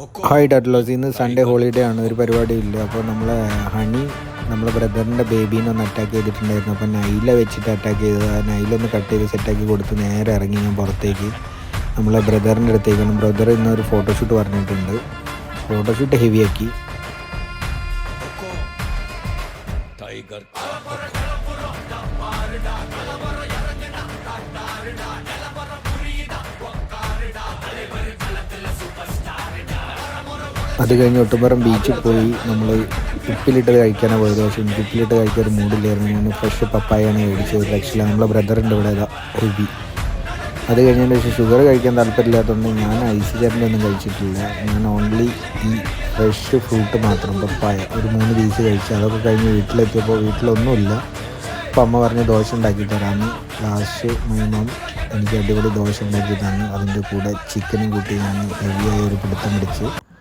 Hi ഡാറ്റ്ലോസ്, ഇന്ന് Sunday holiday ആണ്, ഒരു പരിപാടിയില്ല. അപ്പോൾ ഹണി നമ്മളെ ബ്രദറിൻ്റെ ബേബീനെ ഒന്ന് അറ്റാക്ക് ചെയ്തിട്ടുണ്ടായിരുന്നു. അപ്പോൾ നൈല വെച്ചിട്ട് അറ്റാക്ക് ചെയ്തത്. ആ നൈലൊന്ന് കട്ട് ചെയ്ത് സെറ്റാക്കി കൊടുത്ത് നേരെ ഇറങ്ങി ഞാൻ പുറത്തേക്ക് നമ്മളെ ബ്രദറിൻ്റെ അടുത്തേക്കാണ്. ബ്രദർ ഇന്നൊരു ഫോട്ടോഷൂട്ട് പറഞ്ഞിട്ടുണ്ട്. ഫോട്ടോഷൂട്ട് ഹെവിയാക്കി. അത് കഴിഞ്ഞ് ഒട്ടുപുറം ബീച്ചിൽ പോയി നമ്മൾ ഉപ്പിലിട്ട് കഴിക്കാനാണ് പോയത്. പക്ഷേ എനിക്ക് ഉപ്പിലിട്ട് കഴിക്കാൻ ഒരു മൂഡില്ലായിരുന്നു. ഞാൻ ഫ്രഷ് പപ്പായാണ് മേടിച്ചത്. ഒരു ലക്ഷമില്ല. നമ്മളെ ബ്രദറിൻ്റെ ഇവിടെ ഹെവി. അത് കഴിഞ്ഞതിന് ശേഷം ഷുഗർ കഴിക്കാൻ താല്പര്യമില്ലാത്തതുകൊണ്ട് ഞാൻ ഐസ് ചരൻ്റെ ഒന്നും കഴിച്ചിട്ടില്ല. ഞാൻ ഓൺലി ഈ ഫ്രഷ് ഫ്രൂട്ട് മാത്രം, പപ്പായ ഒരു 3 പീസ് കഴിച്ചു. അതൊക്കെ കഴിഞ്ഞ് വീട്ടിലെത്തിയപ്പോൾ വീട്ടിലൊന്നുമില്ല. അപ്പോൾ അമ്മ പറഞ്ഞ് ദോശ ഉണ്ടാക്കി തരാമെന്ന്. ലാസ്റ്റ് മിനിമം എനിക്ക് അടിപൊളി ദോശ ഉണ്ടാക്കി തന്നു. അതിൻ്റെ കൂടെ ചിക്കനും കൂട്ടി ഞാൻ ഹെവിയായ ഒരു പിടുത്തം പിടിച്ച്